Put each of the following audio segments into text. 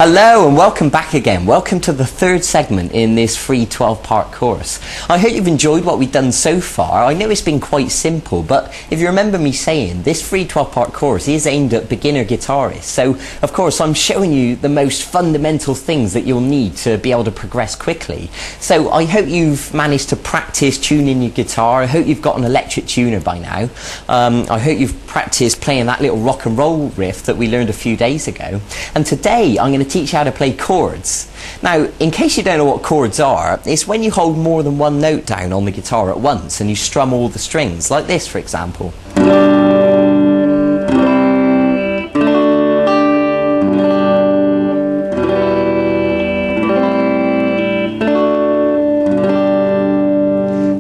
Hello and welcome back again. Welcome to the third segment in this free 12-part course. I hope you've enjoyed what we've done so far. I know it's been quite simple, but if you remember me saying, this free 12-part course is aimed at beginner guitarists. So, of course, I'm showing you the most fundamental things that you'll need to be able to progress quickly. So I hope you've managed to practice tuning your guitar. I hope you've got an electric tuner by now. I hope you've practiced playing that little rock and roll riff that we learned a few days ago. And today I'm going to teach you how to play chords. Now, in case you don't know what chords are, it's when you hold more than one note down on the guitar at once and you strum all the strings, like this for example.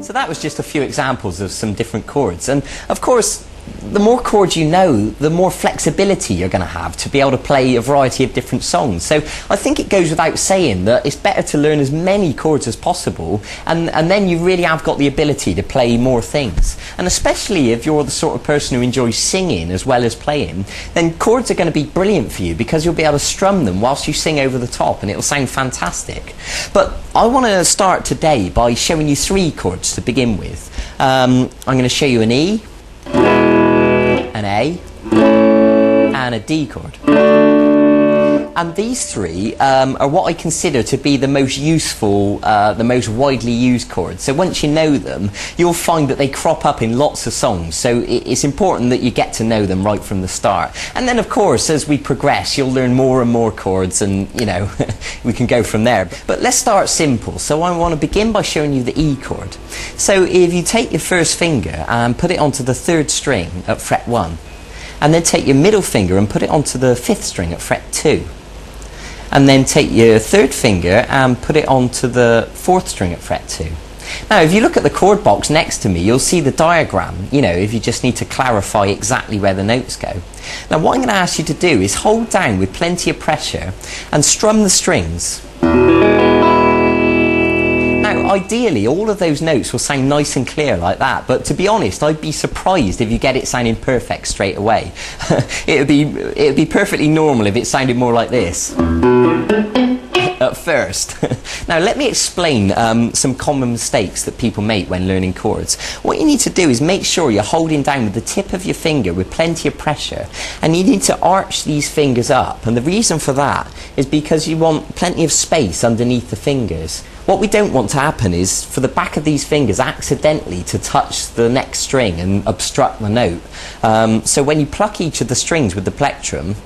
So that was just a few examples of some different chords, and of course the more chords you know, the more flexibility you're going to have to be able to play a variety of different songs. So I think it goes without saying that it's better to learn as many chords as possible, and then you really have got the ability to play more things. And especially if you're the sort of person who enjoys singing as well as playing, then chords are going to be brilliant for you because you'll be able to strum them whilst you sing over the top and it'll sound fantastic. But I want to start today by showing you three chords to begin with. I'm going to show you an E, an A, and a D chord. And these three are what I consider to be the most useful, the most widely used chords. So once you know them, you'll find that they crop up in lots of songs. So it's important that you get to know them right from the start. And then of course, as we progress, you'll learn more and more chords, and you know, we can go from there. But let's start simple. So I want to begin by showing you the E chord. So if you take your first finger and put it onto the third string at fret 1, and then take your middle finger and put it onto the fifth string at fret 2. And then take your third finger and put it onto the fourth string at fret 2. Now, if you look at the chord box next to me, you'll see the diagram, you know, if you just need to clarify exactly where the notes go. Now, what I'm going to ask you to do is hold down with plenty of pressure and strum the strings. Now, ideally, all of those notes will sound nice and clear like that, but to be honest, I'd be surprised if you get it sounding perfect straight away. It would be perfectly normal if it sounded more like this at first. Now, let me explain some common mistakes that people make when learning chords. What you need to do is make sure you're holding down with the tip of your finger with plenty of pressure, and you need to arch these fingers up, and the reason for that is because you want plenty of space underneath the fingers. What we don't want to happen is for the back of these fingers accidentally to touch the next string and obstruct the note. So when you pluck each of the strings with the plectrum,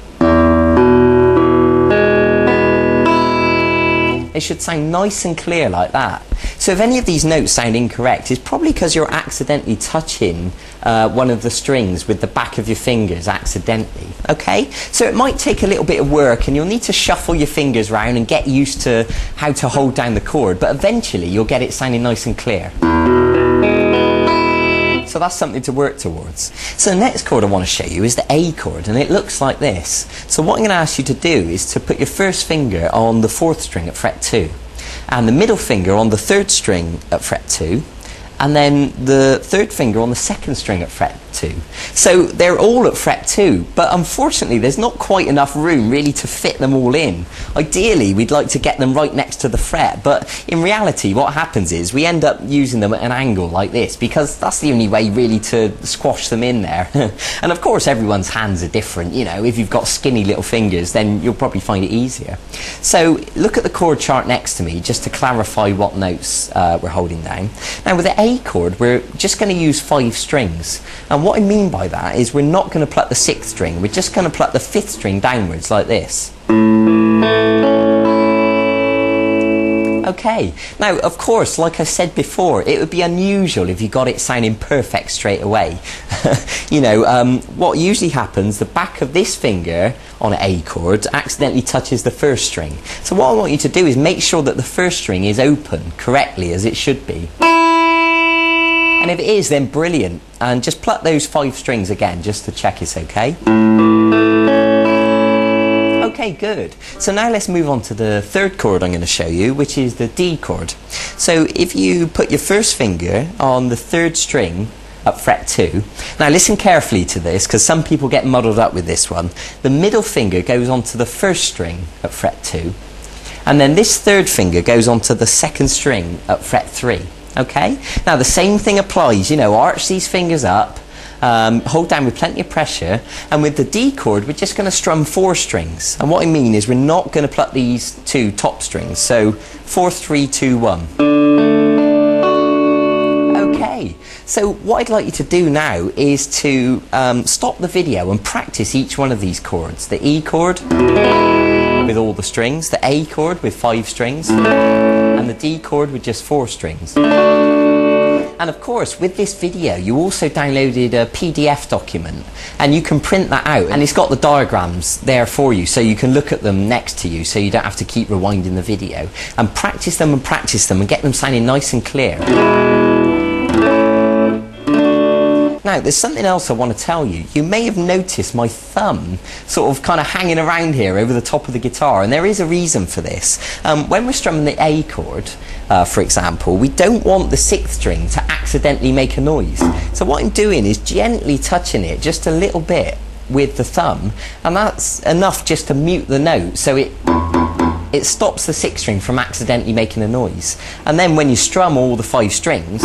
it should sound nice and clear like that. So if any of these notes sound incorrect, it's probably because you're accidentally touching one of the strings with the back of your fingers accidentally. Okay? So it might take a little bit of work and you'll need to shuffle your fingers around and get used to how to hold down the chord, but eventually you'll get it sounding nice and clear. So that's something to work towards. So the next chord I want to show you is the A chord, and it looks like this. So what I'm going to ask you to do is to put your first finger on the fourth string at fret 2, and the middle finger on the third string at fret 2, and then the third finger on the second string at fret 2. So they're all at fret 2, but unfortunately there's not quite enough room really to fit them all in. Ideally we'd like to get them right next to the fret, but in reality what happens is we end up using them at an angle like this, because that's the only way really to squash them in there. And of course everyone's hands are different, you know, if you've got skinny little fingers then you'll probably find it easier. So look at the chord chart next to me just to clarify what notes we're holding down. Now with the A chord we're just going to use 5 strings, and what I mean by that is we're not going to pluck the 6th string, we're just going to pluck the 5th string downwards like this. Okay, now of course, like I said before, it would be unusual if you got it sounding perfect straight away. You know, what usually happens, the back of this finger on an A chord accidentally touches the first string. So what I want you to do is make sure that the first string is open correctly as it should be. And if it is, then brilliant. And just pluck those 5 strings again just to check it's okay. Okay, good. So now let's move on to the third chord I'm going to show you, which is the D chord. So if you put your first finger on the third string at fret 2. Now listen carefully to this, because some people get muddled up with this one. The middle finger goes onto the first string at fret 2, and then this third finger goes onto the second string at fret 3. Okay? Now the same thing applies, you know, arch these fingers up, hold down with plenty of pressure, and with the D chord we're just going to strum 4 strings. And what I mean is we're not going to pluck these 2 top strings. So 4, 3, 2, 1. Okay, so what I'd like you to do now is to stop the video and practice each one of these chords. The E chord with all the strings, the A chord with 5 strings, and the D chord with just 4 strings. And of course, with this video, you also downloaded a PDF document, and you can print that out, and it's got the diagrams there for you, so you can look at them next to you, so you don't have to keep rewinding the video. And practice them and get them sounding nice and clear. Now, there's something else I want to tell you. You may have noticed my thumb sort of kind of hanging around here over the top of the guitar, and there is a reason for this. When we're strumming the A chord, for example, we don't want the 6th string to accidentally make a noise. So what I'm doing is gently touching it just a little bit with the thumb, and that's enough just to mute the note, so it stops the 6th string from accidentally making a noise. And then when you strum all the 5 strings,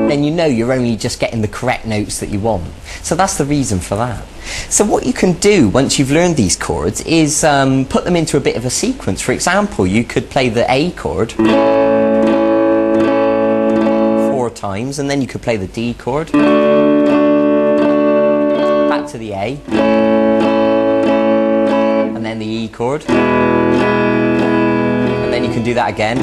then you know you're only just getting the correct notes that you want. So that's the reason for that. So what you can do once you've learned these chords is put them into a bit of a sequence. For example, you could play the A chord 4 times, and then you could play the D chord, back to the A, and then the E chord, and then you can do that again.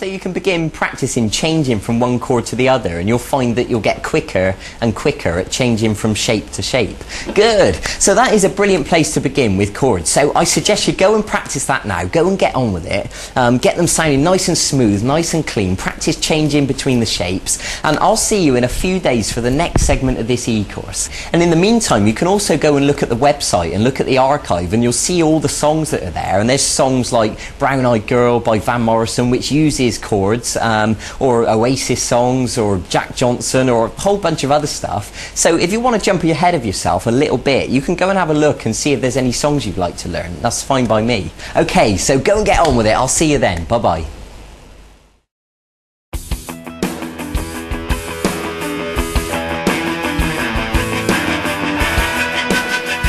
You can begin practicing changing from one chord to the other, and you'll find that you'll get quicker and quicker at changing from shape to shape. Good. So that is a brilliant place to begin with chords. So I suggest you go and practice that now. Go and get on with it. Get them sounding nice and smooth, nice and clean. Practice changing between the shapes, and I'll see you in a few days for the next segment of this e-course. And in the meantime, you can also go and look at the website and look at the archive, and you'll see all the songs that are there. And there's songs like Brown Eyed Girl by Van Morrison, which uses chords, or Oasis songs, or Jack Johnson, or a whole bunch of other stuff. So if you want to jump ahead of yourself a little bit, you can go and have a look and see if there's any songs you'd like to learn. That's fine by me. Okay, so go and get on with it. I'll see you then. Bye bye.